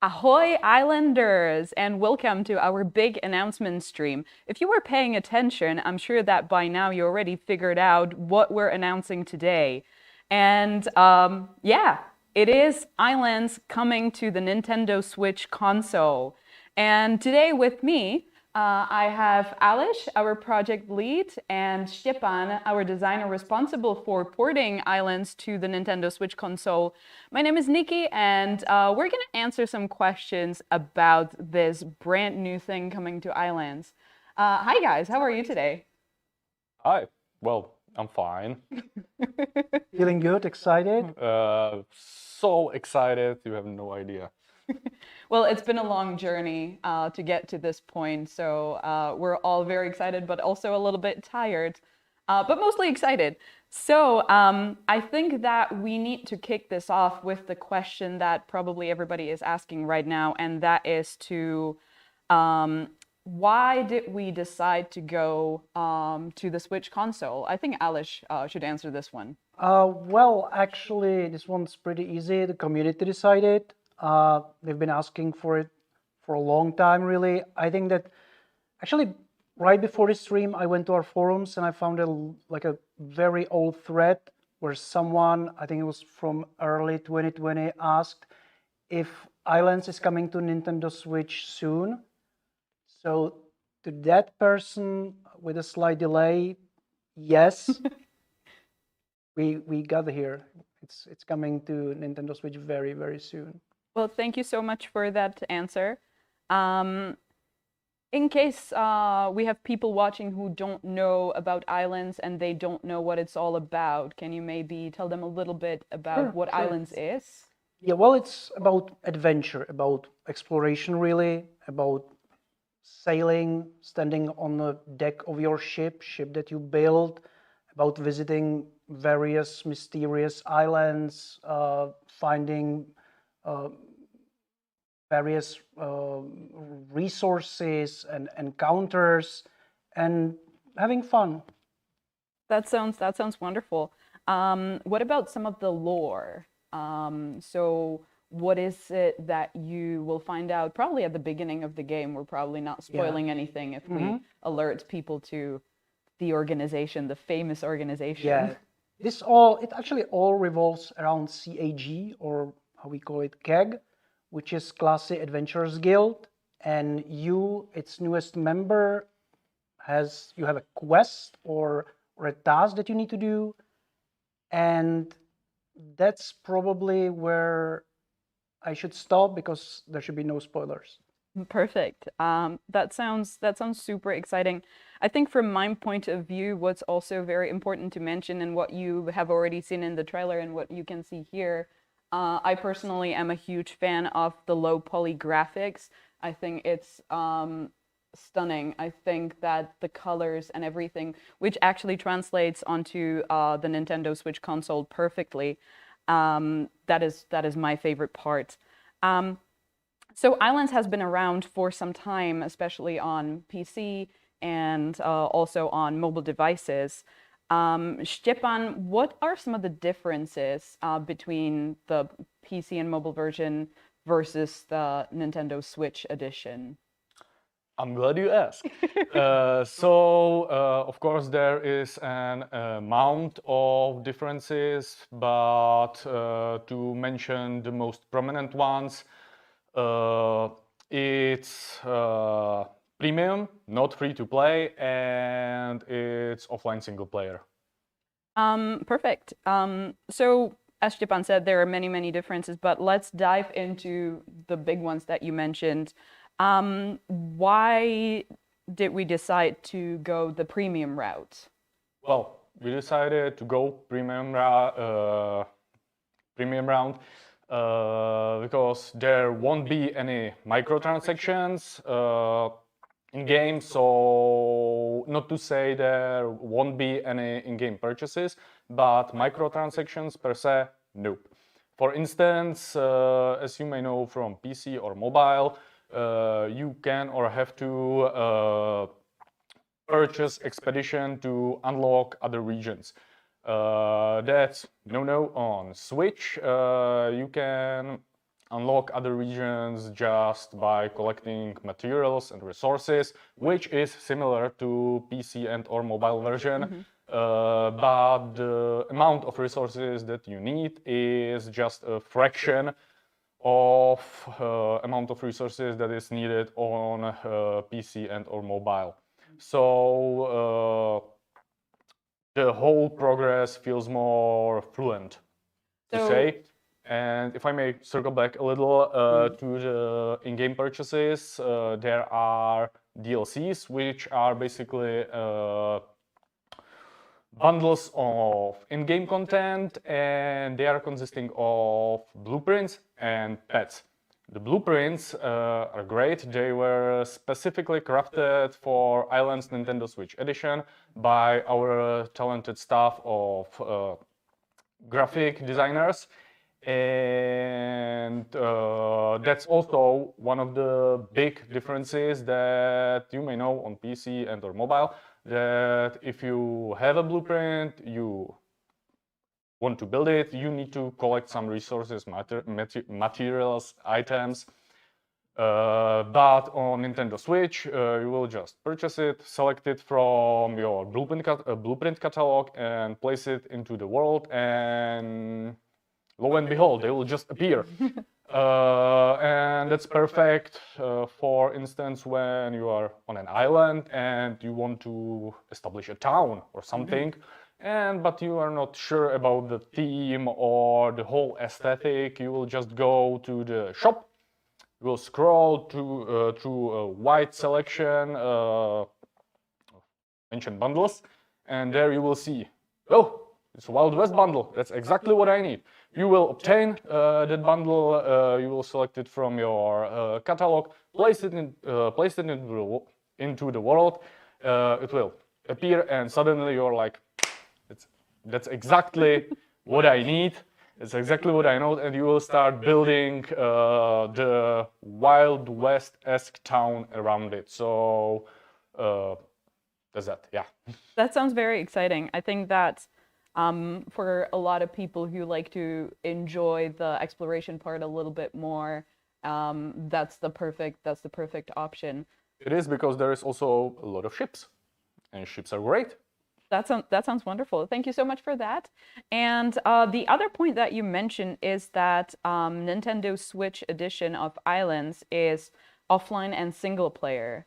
Ahoy, Islanders, and welcome to our big announcement stream. If you were paying attention, I'm sure that by now you already figured out what we're announcing today. And yeah, it is Islands coming to the Nintendo Switch console. And today with me, I have Alish, our project lead, and Stepan, our designer responsible for porting Islands to the Nintendo Switch console. My name is Nikki, and we're going to answer some questions about this brand new thing coming to Islands. Hi, guys. How are you today? Hi. Well, I'm fine. Feeling good, excited? So excited, you have no idea. Well, it's been a long journey to get to this point, so we're all very excited, but also a little bit tired, but mostly excited. So I think that we need to kick this off with the question that probably everybody is asking right now, and that is why did we decide to go to the Switch console? I think Alish should answer this one. Well, actually, this one's pretty easy. The community decided. They've been asking for it for a long time, really. I think that actually, right before this stream, I went to our forums and I found a very old thread where someone, I think it was from early 2020, asked if Islands is coming to Nintendo Switch soon. So to that person, with a slight delay, yes, we got here. It's coming to Nintendo Switch very, very soon. Well, thank you so much for that answer. In case we have people watching who don't know about Islands and they don't know what it's all about, can you maybe tell them a little bit about what Islands is? Yeah, well, it's about adventure, about exploration, really, about sailing, standing on the deck of your ship that you build, about visiting various mysterious islands, finding various resources and encounters, and having fun. That sounds wonderful. What about some of the lore? So what is it that you will find out probably at the beginning of the game? We're probably not spoiling anything if we alert people to the organization, the famous organization. Yeah, it actually all revolves around CAG, or how we call it, CAG, which is Classy Adventurers Guild, and you, its newest member, you have a quest or a task that you need to do, and that's probably where I should stop because there should be no spoilers. Perfect. That sounds super exciting. I think from my point of view, what's also very important to mention and what you have already seen in the trailer and what you can see here, I personally am a huge fan of the low poly graphics. I think it's stunning. I think that the colors and everything, which actually translates onto the Nintendo Switch console perfectly, that is my favorite part. So Islands has been around for some time, especially on PC and also on mobile devices. Stepan, what are some of the differences between the PC and mobile version versus the Nintendo Switch edition? I'm glad you asked. Of course, there is an amount of differences, but to mention the most prominent ones, it's premium, not free to play, and it's offline single player. Perfect. So as Stepan said, there are many differences, but let's dive into the big ones that you mentioned. Why did we decide to go the premium route? Well, we decided to go premium round because there won't be any microtransactions in game, so not to say there won't be any in-game purchases, but microtransactions per se, nope. For instance, as you may know from PC or mobile, you can or have to purchase expedition to unlock other regions. That's no on Switch. You can unlock other regions just by collecting materials and resources, which is similar to PC and or mobile version. But the amount of resources that you need is just a fraction of amount of resources that is needed on PC and or mobile. So the whole progress feels more fluent to say. And if I may circle back a little to the in-game purchases, there are DLCs, which are basically bundles of in-game content, and they are consisting of blueprints and pets. The blueprints are great. They were specifically crafted for Ylands Nintendo Switch Edition by our talented staff of graphic designers. And that's also one of the big differences that you may know on PC and or mobile, that if you have a blueprint, you want to build it, you need to collect some resources, materials, items. But on Nintendo Switch, you will just purchase it, select it from your blueprint catalog, and place it into the world, and lo and behold, they will just appear. And that's perfect, for instance, when you are on an island and you want to establish a town or something, but you are not sure about the theme or the whole aesthetic. You will just go to the shop, you will scroll through a wide selection of ancient bundles, and there you will see, oh, it's a Wild West bundle. That's exactly what I need. You will obtain that bundle. You will select it from your catalog, place it into the world. It will appear, and suddenly you're like, that's exactly what I need. It's exactly what I know, and you will start building the Wild West-esque town around it. So that's that. Yeah. That sounds very exciting. I think that for a lot of people who like to enjoy the exploration part a little bit more, that's the perfect option. It is, because there is also a lot of ships, and ships are great. That sounds wonderful. Thank you so much for that. And the other point that you mentioned is that Nintendo Switch edition of Ylands is offline and single player.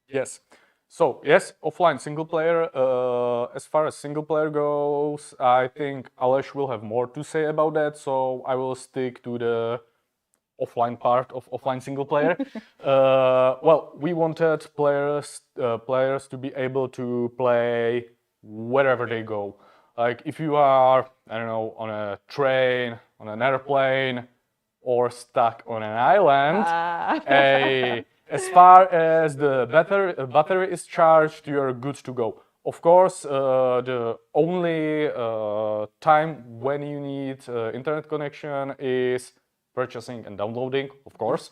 Yes. So yes, offline single player. As far as single player goes, I think Aleš will have more to say about that. So I will stick to the offline part of offline single player. Well, we wanted players to be able to play wherever they go. Like if you are, I don't know, on a train, on an airplane, or stuck on an island, as far as the battery is charged, you're good to go. Of course, the only time when you need internet connection is purchasing and downloading, of course,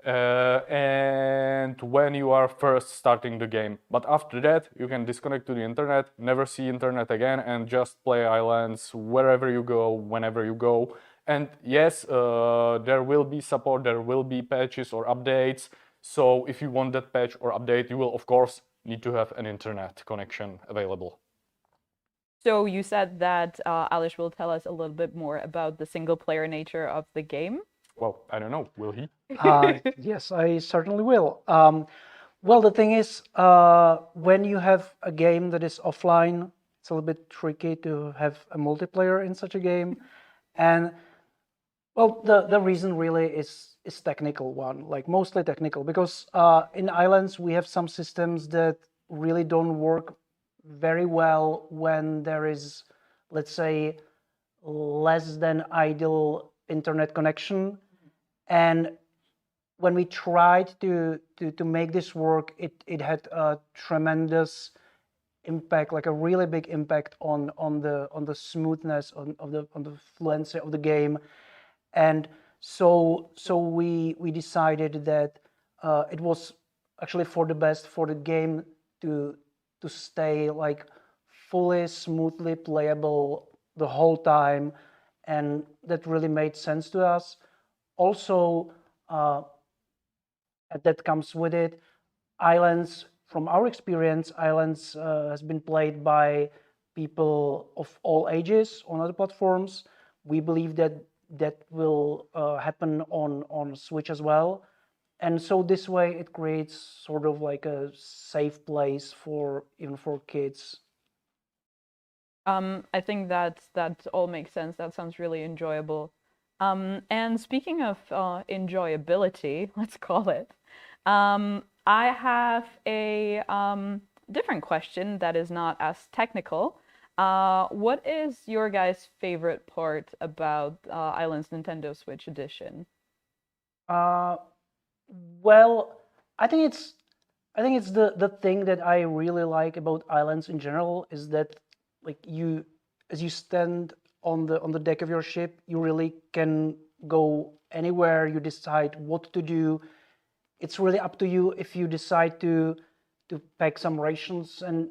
and when you are first starting the game. But after that, you can disconnect to the internet, never see internet again, and just play Ylands wherever you go, whenever you go. And yes, there will be support, there will be patches or updates. So if you want that patch or update, you will, of course, need to have an internet connection available. So you said that Aleš will tell us a little bit more about the single-player nature of the game. Well, I don't know. Will he? Yes, I certainly will. Well, the thing is, when you have a game that is offline, it's a little bit tricky to have a multiplayer in such a game. And well, the reason really is technical one, like mostly technical, because in Ylands we have some systems that really don't work very well when there is, let's say, less than ideal internet connection. And when we tried to make this work, it had a tremendous impact, like a really big impact on the smoothness on the fluency of the game. And so we decided that it was actually for the best for the game to stay like fully smoothly playable the whole time, and that really made sense to us. also, that comes with it, Islands, from our experience, Islands has been played by people of all ages on other platforms. We believe that that will happen on Switch as well. And so this way it creates sort of like a safe place for even for kids. I think that all makes sense. That sounds really enjoyable. And speaking of enjoyability, let's call it, I have a different question that is not as technical. What is your guys' favorite part about Island's Nintendo Switch Edition? Uh, well, I think it's the thing that I really like about Islands in general is that like you as you stand on the deck of your ship, you really can go anywhere you decide what to do. It's really up to you if you decide to pack some rations and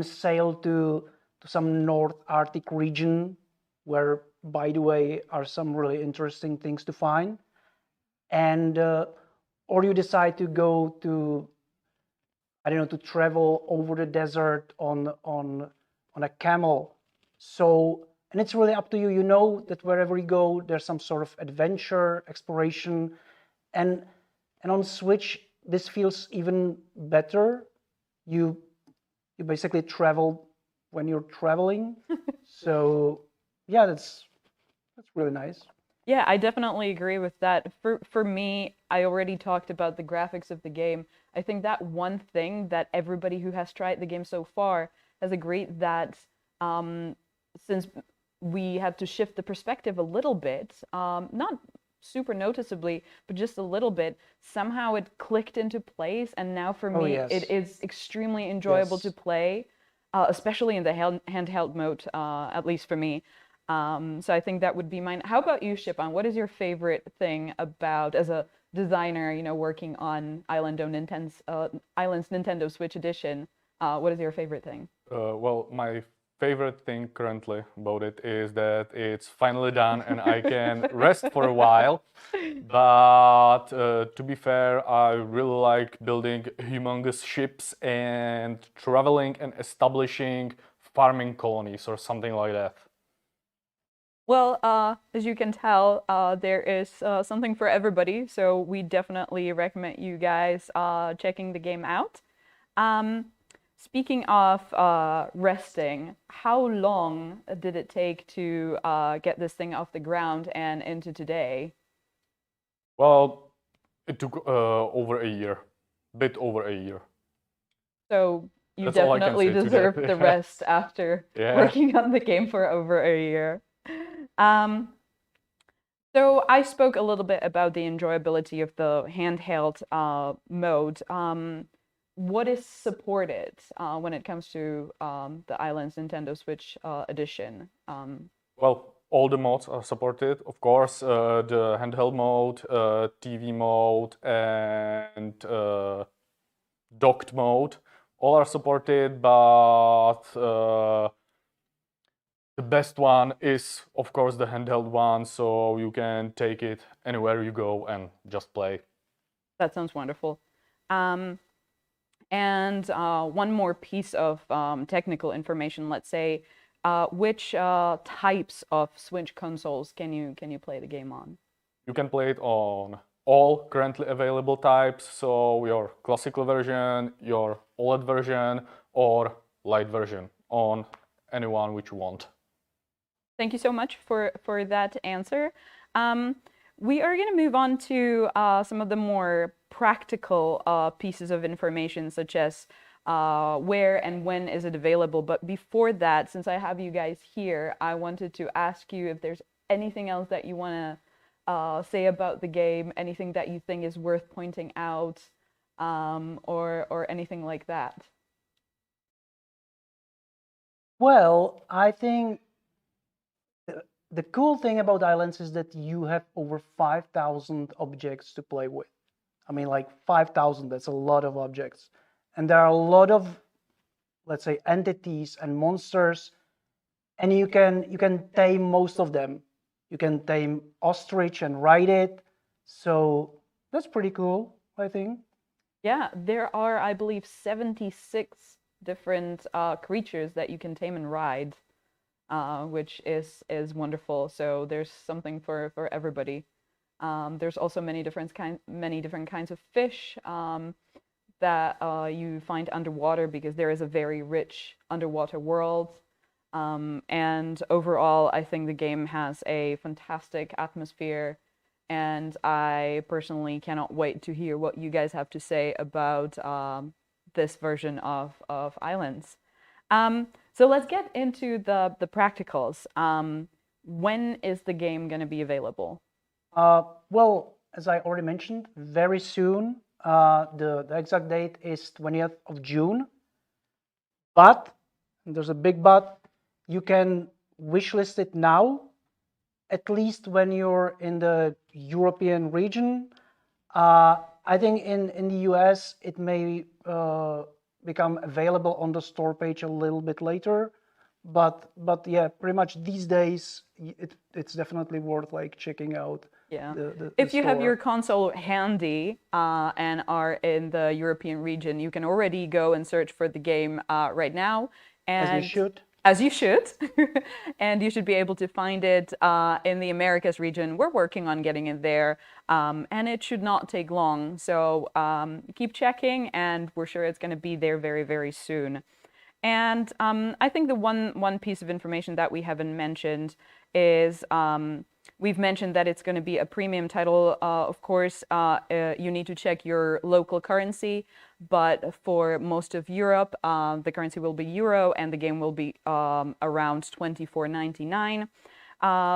sail to some North Arctic region where, by the way, are some really interesting things to find. And or you decide to go to, I don't know, to travel over the desert on a camel. So, and it's really up to you. You know that wherever you go, there's some sort of adventure, exploration, and on Switch this feels even better. You you basically travel when you're traveling. So yeah, that's really nice. Yeah, I definitely agree with that. For me, I already talked about the graphics of the game. I think that one thing that everybody who has tried the game so far has agreed that um, since we have to shift the perspective a little bit, not super noticeably, but just a little bit, somehow it clicked into place. And now for Oh me, it yes, is extremely enjoyable to yes. play, especially in the handheld mode, at least for me. So I think that would be mine. How about you, Shipan? What is your favorite thing about, as a designer, working on Island's Nintendo Switch Edition? What is your favorite thing? Well, my favorite thing currently about it is that it's finally done and I can rest for a while. But to be fair, I really like building humongous ships and traveling and establishing farming colonies or something like that. Well, as you can tell, there is something for everybody, so we definitely recommend you guys checking the game out. Um, Speaking of resting, how long did it take to get this thing off the ground and into today? Well, it took over a year, bit over a year. So you That's all I can definitely say to deserve the that. rest after Yeah. working on the game for over a year. Um, So I spoke a little bit about the enjoyability of the handheld mode. What is supported when it comes to the Islands Nintendo Switch edition? Well, all the modes are supported. Of course, the handheld mode, TV mode, and docked mode, all are supported, but the best one is, of course, the handheld one, so you can take it anywhere you go and just play. That sounds wonderful. Um, and one more piece of technical information. Let's say, which types of Switch consoles can you play the game on? You can play it on all currently available types, so your classical version, your OLED version, or light version on anyone which you want. Thank you so much for that answer. We are going to move on to some of the more practical pieces of information, such as where and when is it available. But before that, since I have you guys here, I wanted to ask you if there's anything else that you want to say about the game, anything that you think is worth pointing out, or anything like that. Well, I think the cool thing about Islands is that you have over 5,000 objects to play with. I mean, like 5,000, that's a lot of objects. And there are a lot of, let's say, entities and monsters, and you can tame most of them. You can tame ostrich and ride it. So that's pretty cool, I think. Yeah, there are, I believe, 76 different creatures that you can tame and ride, which is wonderful. So there's something for everybody. There's also many different kinds of fish that you find underwater because there is a very rich underwater world. And overall, I think the game has a fantastic atmosphere, and I personally cannot wait to hear what you guys have to say about this version of Islands. So let's get into the practicals. When is the game going to be available? Well, as I already mentioned, very soon. The exact date is 20th of June. But, and there's a big but, you can wishlist it now, at least when you're in the European region. I think in the US, it may become available on the store page a little bit later. But yeah, pretty much these days, it's definitely worth like checking out. Yeah. The If you have store. your console handy and are in the European region, you can already go and search for the game right now. As you And should. As you should. And you should be able to find it in the Americas region. We're working on getting it there, and it should not take long. So keep checking, and we're sure it's going to be there very, very soon. And I think the one piece of information that we haven't mentioned is we've mentioned that it's going to be a premium title. Of course, you need to check your local currency, but for most of Europe, the currency will be euro, and the game will be around $24.99.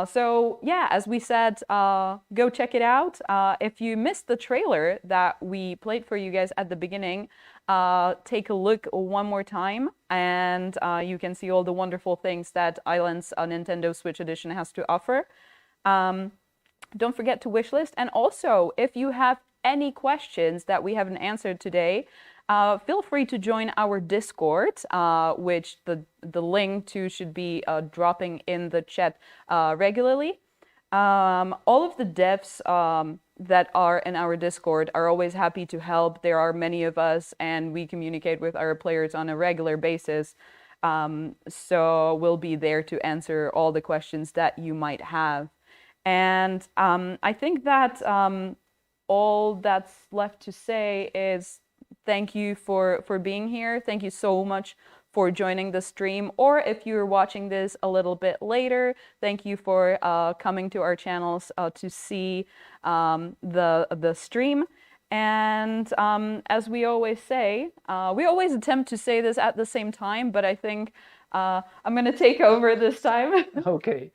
So yeah, as we said, go check it out. If you missed the trailer that we played for you guys at the beginning, take a look one more time, and you can see all the wonderful things that Islands Nintendo Switch Edition has to offer. Don't forget to wishlist, and also if you have any questions that we haven't answered today, feel free to join our Discord, which the link to should be dropping in the chat regularly. All of the devs that are in our Discord are always happy to help. There are many of us, and we communicate with our players on a regular basis. So we'll be there to answer all the questions that you might have. And I think that all that's left to say is thank you for being here. Thank you so much for joining the stream. Or if you're watching this a little bit later, thank you for coming to our channels to see the stream. And as we always say, we always attempt to say this at the same time, but I think I'm going to take over this time. Okay.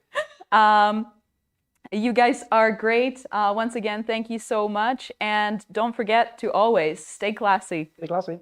You guys are great. Once again, thank you so much. And don't forget to always stay classy. Stay classy.